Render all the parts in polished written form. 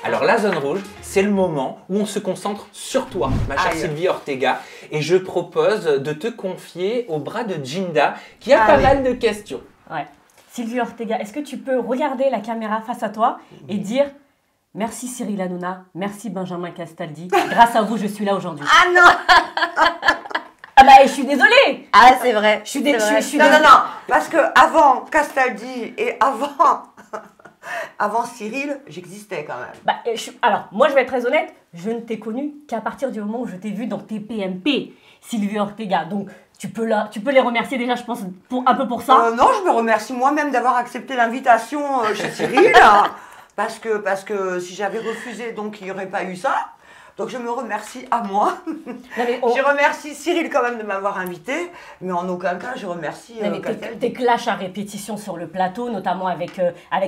Alors la zone rouge, c'est le moment où on se concentre sur toi, ma chère Sylvie Ortega, et je propose de te confier au bras de Ginda, qui a pas mal de questions. Ouais. Sylvie Ortega, est-ce que tu peux regarder la caméra face à toi et dire « Merci Cyril Hanouna, merci Benjamin Castaldi, grâce à vous je suis là aujourd'hui ». Ah non. Ah bah je suis désolée. Ah c'est vrai. Je suis désolée. Non, parce que avant Castaldi et avant Cyril, j'existais quand même. Bah, alors, moi je vais être très honnête, je ne t'ai connue qu'à partir du moment où je t'ai vue dans tes PMP, Sylvie Ortega. Donc, tu peux les remercier déjà, je pense, un peu pour ça. Non, je me remercie moi-même d'avoir accepté l'invitation chez Cyril. parce que si j'avais refusé, donc il n'y aurait pas eu ça. Donc je me remercie à moi. Je remercie Cyril quand même de m'avoir invité, mais en aucun cas je remercie tes clashs à répétition sur le plateau, notamment avec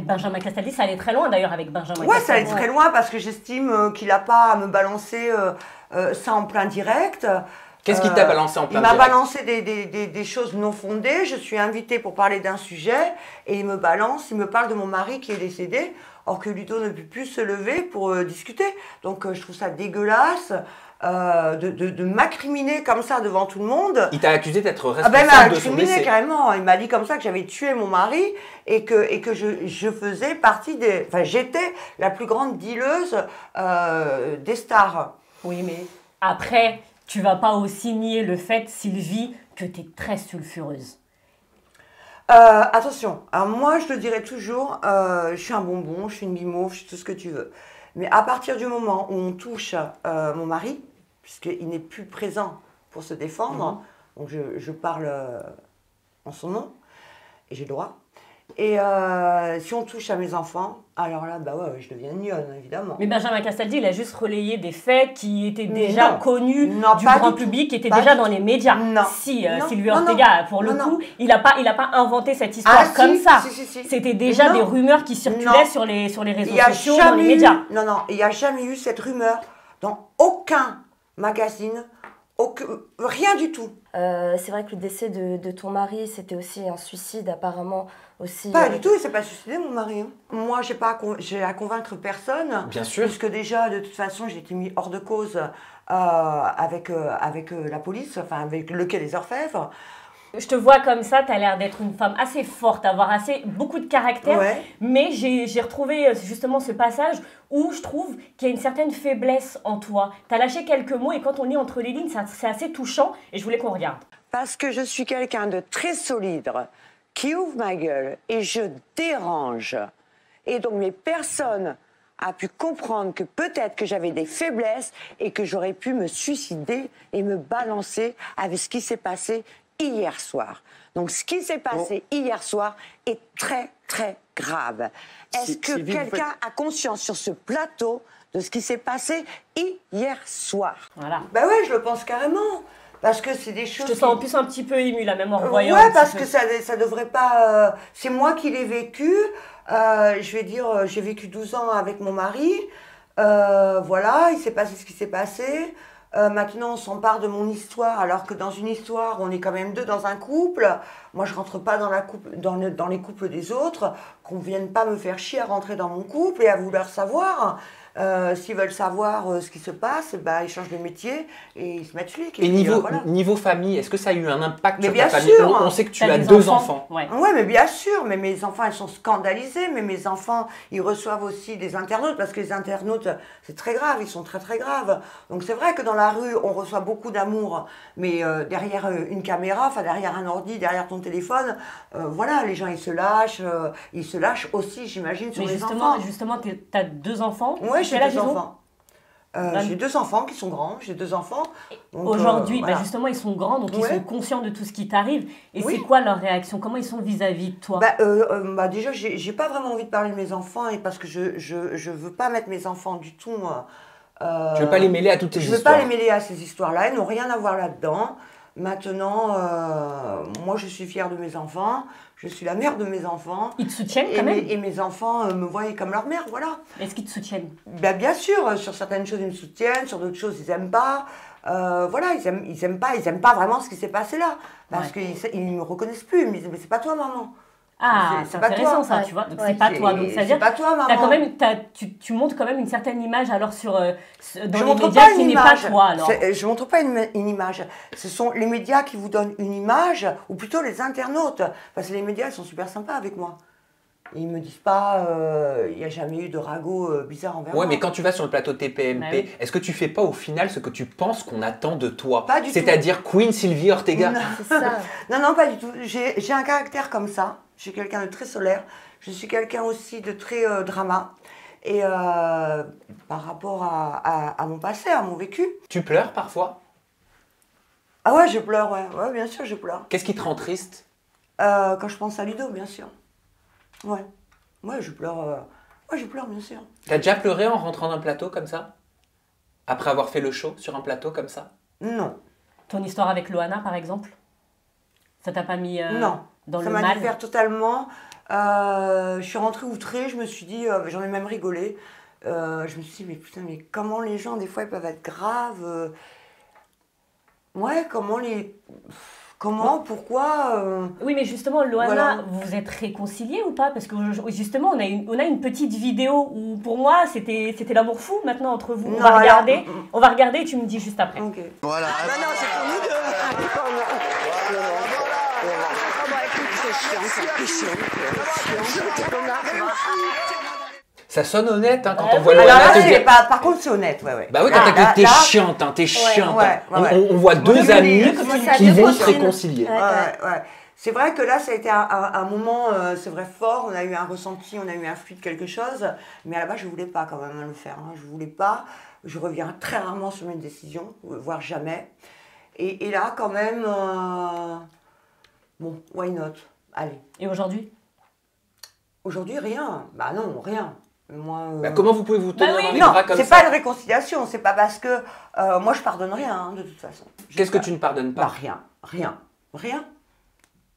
Benjamin Castaldi, ça allait très loin d'ailleurs avec Benjamin Castaldi. Ouais, ça allait très loin parce que j'estime qu'il n'a pas à me balancer ça en plein direct. Qu'est-ce qu'il t'a balancé en plein direct? Il m'a balancé des choses non fondées. Je suis invitée pour parler d'un sujet et il me parle de mon mari qui est décédé. Or que Ludo ne peut plus se lever pour discuter. Donc je trouve ça dégueulasse de m'accriminer comme ça devant tout le monde. Il t'a accusé d'être responsable il m'a de son incriminé décès. Carrément. Il m'a dit comme ça que j'avais tué mon mari et que je faisais partie des... Enfin, j'étais la plus grande dealeuse des stars. Oui, mais après, tu vas pas aussi nier le fait, Sylvie, que tu es très sulfureuse. Attention, alors moi je te dirais toujours, je suis un bonbon, je suis une guimauve, je suis tout ce que tu veux. Mais à partir du moment où on touche mon mari, puisqu'il n'est plus présent pour se défendre, donc je parle en son nom, et j'ai le droit. Et si on touche à mes enfants, alors là, bah ouais, je deviens mignonne, évidemment. Mais Benjamin Castaldi, il a juste relayé des faits qui étaient déjà connus du grand public, qui étaient déjà dans les médias. Non. Si, Sylvie Ortega, pour le coup, il n'a pas inventé cette histoire comme ça. C'était déjà des rumeurs qui circulaient sur les réseaux sociaux, dans les médias. Non, il n'y a jamais eu cette rumeur dans aucun magazine, rien du tout. C'est vrai que le décès de ton mari, c'était aussi un suicide apparemment aussi. Pas du tout, il s'est pas suicidé mon mari. Moi, j'ai à convaincre personne. Bien sûr. Puisque déjà, de toute façon, j'ai été mis hors de cause avec la police, enfin avec le quai des Orfèvres. Je te vois comme ça, tu as l'air d'être une femme assez forte, avoir beaucoup de caractère, mais j'ai retrouvé justement ce passage où je trouve qu'il y a une certaine faiblesse en toi. Tu as lâché quelques mots et quand on lit entre les lignes, c'est assez touchant et je voulais qu'on regarde. Parce que je suis quelqu'un de très solide, qui ouvre ma gueule et je dérange. Et donc, mais personne a pu comprendre que peut-être que j'avais des faiblesses et que j'aurais pu me suicider et me balancer avec ce qui s'est passé hier soir. Donc, ce qui s'est passé hier soir est très, très grave. Est-ce que quelqu'un a conscience sur ce plateau de ce qui s'est passé hier soir? Voilà. Ben ouais, je le pense carrément. Parce que c'est des choses... Je te sens en plus un petit peu émue, là, même en revoyant. Ouais, parce que ça devrait pas... c'est moi qui l'ai vécu. Je vais dire, j'ai vécu 12 ans avec mon mari. Voilà, il s'est passé ce qui s'est passé. Maintenant, on s'empare de mon histoire, alors que dans une histoire, on est quand même deux dans un couple. Moi, je rentre pas dans les couples des autres, qu'on vienne pas me faire chier à rentrer dans mon couple et à vouloir savoir. S'ils veulent savoir ce qui se passe, bah, ils changent de métier et ils se mettent flics. Et niveau famille, est-ce que ça a eu un impact sur ta famille? Sûr, on sait que tu as deux enfants. Ouais, mais bien sûr, mais mes enfants, ils sont scandalisés, mais mes enfants, ils reçoivent aussi des internautes, parce que les internautes, c'est très grave, ils sont très très graves. Donc c'est vrai que dans la rue, on reçoit beaucoup d'amour, mais derrière une caméra, enfin derrière un ordi, derrière ton téléphone, voilà, les gens, ils se lâchent aussi, j'imagine, sur les enfants. Justement, tu as deux enfants? Oui, j'ai deux enfants. J'ai deux enfants qui sont grands, j'ai deux enfants. Aujourd'hui, justement, ils sont grands, donc ils sont conscients de tout ce qui t'arrive. Et c'est quoi leur réaction? Comment ils sont vis-à-vis de toi? Déjà, j'ai pas vraiment envie de parler de mes enfants, et parce que je veux pas mettre mes enfants du tout... tu veux pas les mêler à toutes ces histoires? Je veux pas les mêler à ces histoires-là, ils n'ont rien à voir là-dedans. Maintenant, moi, je suis fière de mes enfants. Je suis la mère de mes enfants. Ils te soutiennent quand même? Et mes enfants me voient comme leur mère, voilà. Est-ce qu'ils te soutiennent? Bien sûr, sur certaines choses, ils me soutiennent, sur d'autres choses, ils n'aiment pas. Voilà, ils aiment pas vraiment ce qui s'est passé là. Parce qu'ils ne me reconnaissent plus. Ils me disent, mais c'est pas toi, maman. Ah, c'est intéressant ça, tu vois. Donc c'est pas toi. Donc ça veut dire pas toi, maman. As quand même, tu montres quand même une certaine image alors dans les médias qui n'est pas toi. Alors. Je montre pas une image. Ce sont les médias qui vous donnent une image, ou plutôt les internautes. Parce que les médias, ils sont super sympas avec moi. Ils me disent pas, il n'y a jamais eu de ragot bizarre envers moi. Ouais, mais quand tu vas sur le plateau TPMP, oui. est-ce que tu fais pas au final ce que tu penses qu'on attend de toi? Pas du tout. C'est-à-dire Queen Sylvie Ortega. Non, C'est ça. non, pas du tout. J'ai un caractère comme ça. Je suis quelqu'un de très solaire. Je suis quelqu'un aussi de très drama. Et par rapport à mon passé, à mon vécu. Tu pleures parfois? Ah ouais, je pleure, ouais, bien sûr, je pleure. Qu'est-ce qui te rend triste? Quand je pense à Ludo, bien sûr. Ouais, je pleure. Je pleure, bien sûr. T'as déjà pleuré en rentrant d'un plateau comme ça? Après avoir fait le show sur un plateau comme ça? Non. Ton histoire avec Loana, par exemple? Ça t'a pas mis non. dans Ça le m'a mal? dit faire totalement. Je suis rentrée outrée, je me suis dit, j'en ai même rigolé. Je me suis dit, mais putain, mais comment les gens, des fois, ils peuvent être graves. Ouais, pourquoi Oui, mais justement, Loana, voilà. vous vous êtes réconciliés ou pas? Parce que justement, on a une petite vidéo où, pour moi, c'était l'amour fou maintenant entre vous. On va regarder et tu me dis juste après. Ok. Voilà. Ah bah non, c'est pour nous deux. Ah bah écoute, c'est chiant. Ça sonne honnête hein, quand Ouais, on voit oui. Loana Alors te là, dire... par contre, c'est honnête, ouais. Bah oui, quand t'es chiante, hein, t'es chiante. ouais. On voit deux amis qui vont se réconcilier. Ouais. C'est vrai que là, ça a été un moment, c'est vrai, fort. On a eu un ressenti, on a eu un fluide, quelque chose. Mais à la base, je ne voulais pas quand même le faire. Hein. Je ne voulais pas. Je reviens très rarement sur mes décisions, voire jamais. Et là, quand même, bon, why not? Allez. Et aujourd'hui? Aujourd'hui, rien. Bah non, rien. Moi, Bah, comment vous pouvez vous tenir oui. dans les non, bras comme ça? c'est pas une réconciliation. C'est pas parce que moi, je pardonne rien, hein, de toute façon. Qu'est-ce que tu ne pardonnes pas? Bah, rien.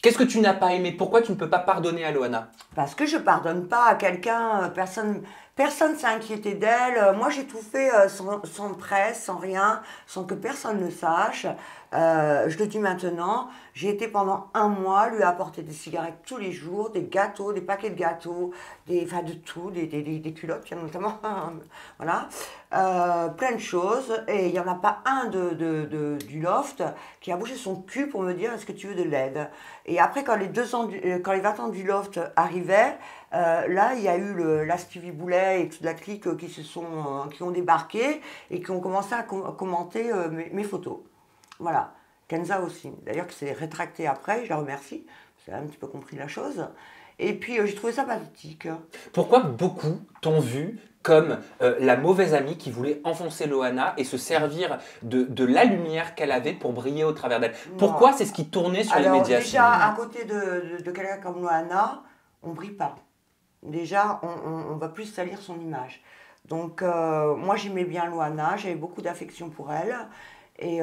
Qu'est-ce que tu n'as pas aimé? Pourquoi tu ne peux pas pardonner à Loana? Parce que je pardonne pas à quelqu'un, personne s'est inquiété d'elle. Moi, j'ai tout fait sans presse, sans rien, sans que personne ne sache. Je le dis maintenant, j'ai été pendant 1 mois lui apporter des cigarettes tous les jours, des gâteaux, des paquets de gâteaux, de tout, des culottes notamment, voilà, plein de choses. Et il n'y en a pas un du loft qui a bougé son cul pour me dire est-ce que tu veux de l'aide. Et après, quand les 20 ans du loft arrivaient, là, il y a eu la Stevie Boulet et toute la clique qui ont débarqué et qui ont commencé à commenter mes photos. Voilà. Kenza aussi, d'ailleurs, qui s'est rétractée après, je la remercie, parce qu'elle a un petit peu compris la chose. Et puis, j'ai trouvé ça pathétique. Pourquoi beaucoup t'ont vu comme la mauvaise amie qui voulait enfoncer Loana et se servir de la lumière qu'elle avait pour briller au travers d'elle? Pourquoi c'est ce qui tournait sur les médias? Déjà, à côté de quelqu'un comme Loana, on ne brille pas. Déjà, on va plus salir son image. Donc, moi, j'aimais bien Loana, j'avais beaucoup d'affection pour elle. Et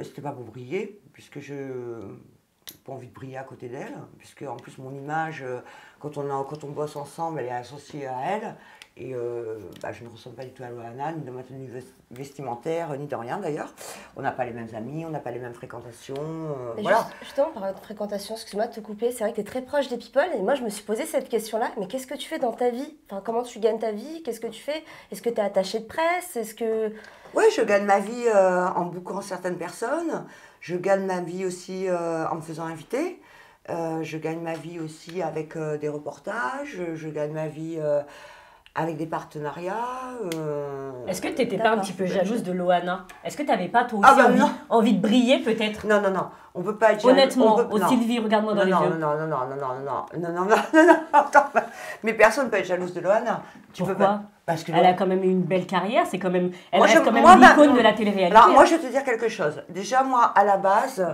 c'était pas pour briller, puisque je n'ai pas envie de briller à côté d'elle, puisque en plus mon image, quand on bosse ensemble, elle est associée à elle. Et je ne ressemble pas du tout à Loana, ni dans ma tenue vestimentaire, ni de rien d'ailleurs. On n'a pas les mêmes amis, on n'a pas les mêmes fréquentations. Voilà. Justement, par de fréquentation, excuse-moi de te couper, c'est vrai que tu es très proche des people. Et moi, je me suis posé cette question-là. Mais qu'est-ce que tu fais dans ta vie? Enfin, comment tu gagnes ta vie? Qu'est-ce que tu fais? Est-ce que tu es attaché de presse? Est-ce que... Oui, je gagne ma vie en bookant certaines personnes. Je gagne ma vie aussi en me faisant inviter. Je gagne ma vie aussi avec des reportages. Je gagne ma vie avec des partenariats. Est-ce que tu n'étais pas un petit peu jalouse de Loana? Est-ce que tu n'avais pas toi aussi envie de briller peut-être? Non, on peut pas être jaloux. Honnêtement, Sylvie, regarde-moi dans les yeux. Non, attends, mais personne ne peut être jalouse de Loana. Pourquoi? Parce que elle a quand même eu une belle carrière, c'est quand même, elle moi, reste quand même l'icône de la télé-réalité. Alors moi, je vais te dire quelque chose. Déjà, moi, à la base,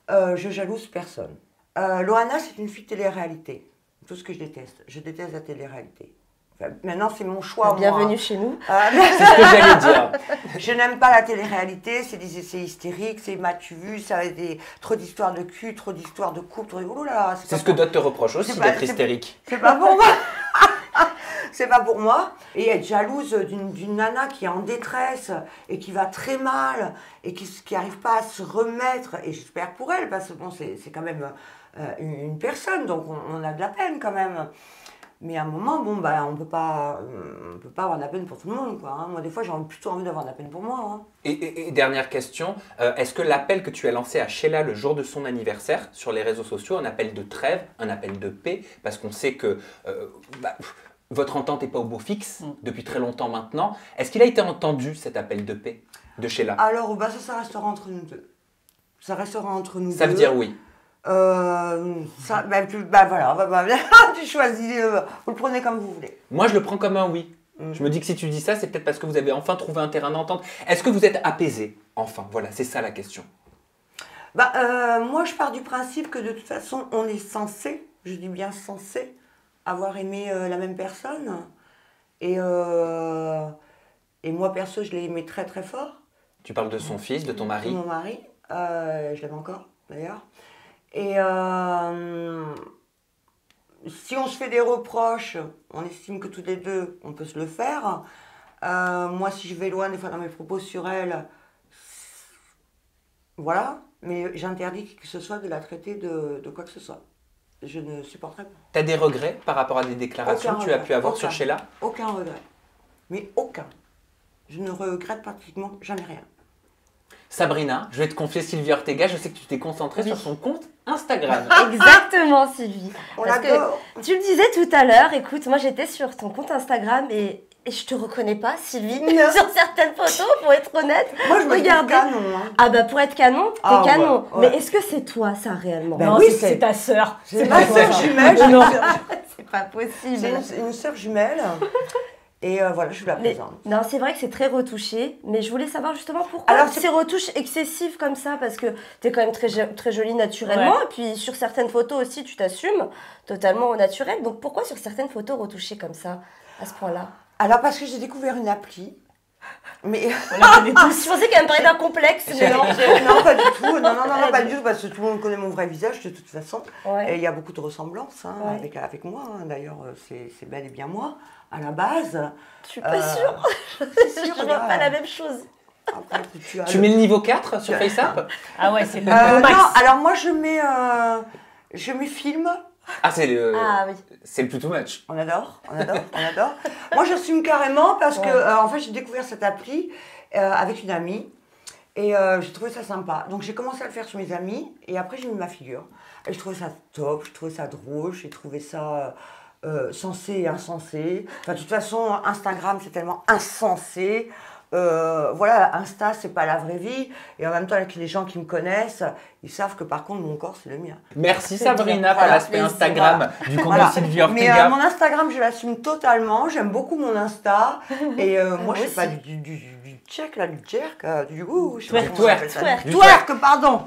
je jalouse personne. Loana, c'est une fille de télé-réalité. Tout ce que je déteste la télé-réalité. Enfin, maintenant, c'est mon choix. Bienvenue chez nous. C'est ce que j'allais dire. Je n'aime pas la télé-réalité, c'est des essais hystériques, c'est m'as-tu vu, ça a trop d'histoires de cul, trop d'histoires de couple. Oh là là, c'est ce que d'autres te reprochent aussi d'être hystérique. C'est pas bon. c'est pas pour moi. Et être jalouse d'une nana qui est en détresse et qui va très mal et qui n'arrive pas à se remettre, et j'espère pour elle, parce que bon, c'est quand même une personne, donc on a de la peine quand même. Mais à un moment, bon, bah, on peut pas avoir de la peine pour tout le monde, quoi. Hein. Moi, des fois, j'ai plutôt envie d'avoir de la peine pour moi. Hein. Et dernière question, est-ce que l'appel que tu as lancé à Sheila le jour de son anniversaire sur les réseaux sociaux, un appel de trêve, un appel de paix, parce qu'on sait que votre entente n'est pas au beau fixe depuis très longtemps maintenant, est-ce qu'il a été entendu cet appel de paix de Sheila? Alors, bah, ça restera entre nous deux. Ça restera entre nous deux. Ça veut dire oui. Voilà, tu choisis, vous le prenez comme vous voulez. Moi, je le prends comme un oui. Je me dis que si tu dis ça, c'est peut-être parce que vous avez enfin trouvé un terrain d'entente. Est-ce que vous êtes apaisé? Enfin, voilà, c'est ça la question. Moi, je pars du principe que de toute façon, on est censé, je dis bien censé, avoir aimé la même personne. Et moi, perso, je l'ai aimé très très fort. Tu parles de son fils, de ton mari? De mon mari. Je l'aime encore, d'ailleurs. Et si on se fait des reproches, on estime que tous les deux, on peut se le faire. Moi, si je vais loin des fois dans mes propos sur elle, voilà. Mais j'interdis que ce soit de la traiter de quoi que ce soit. Je ne supporterai pas. Tu as des regrets par rapport à des déclarations que tu as pu avoir sur Sheila? Aucun regret. Mais aucun. Je ne regrette pratiquement jamais rien. Sabrina, je vais te confier Sylvie Ortega, je sais que tu t'es concentrée sur son compte Instagram. Exactement, Sylvie. On Parce l'adore. que tu le disais tout à l'heure, écoute, moi j'étais sur ton compte Instagram et je te reconnais pas, Sylvie, sur certaines photos, pour être honnête. Moi, je me trouve canon. Hein. Ah bah pour être canon, t'es Ah, canon. ouais. Mais est-ce que c'est toi, ça, réellement? Non, oui, c'est ta sœur. C'est ma sœur jumelle. C'est pas possible. C'est une sœur jumelle. Et voilà, je vous la présente. Non, c'est vrai que c'est très retouché, mais je voulais savoir justement pourquoi ces retouches excessives comme ça, parce que t'es quand même très jolie naturellement, et puis sur certaines photos aussi, tu t'assumes totalement au naturel. Donc pourquoi sur certaines photos retouchées comme ça, à ce point-là? Alors parce que j'ai découvert une appli. Mais Je pensais qu'elle me parlait d'un complexe, mais non. non, pas du tout. Non, pas du tout, parce que tout le monde connaît mon vrai visage de toute façon. Ouais. Et il y a beaucoup de ressemblances avec moi. Hein. D'ailleurs, c'est bel et bien moi, à la base. Je suis pas sûre. Je vois pas la même chose. Après, Tu mets le niveau 4 sur FaceApp? Ah ouais, c'est le non, max. alors moi je mets film. Ah, c'est le, Ah oui. c'est le plus too much. On adore. Moi, j'assume carrément parce que, en fait, j'ai découvert cette appli avec une amie et j'ai trouvé ça sympa. Donc, j'ai commencé à le faire sur mes amis et après, j'ai mis ma figure. Et je trouvais ça top, je trouvais ça drôle, j'ai trouvé ça sensé et insensé. Enfin, de toute façon, Instagram, c'est tellement insensé. Voilà, Insta, c'est pas la vraie vie. Et en même temps, avec les gens qui me connaissent, ils savent que par contre, mon corps, c'est le mien. Merci Sabrina pour Voilà, l'aspect Instagram du compte de Sylvie Ortega. Mais mon Instagram, je l'assume totalement. J'aime beaucoup mon Insta. Et moi, je fais pas du check, là, du jerk, du ouh, je sais pas comment on appelle ça. Twerk. Twerk, pardon.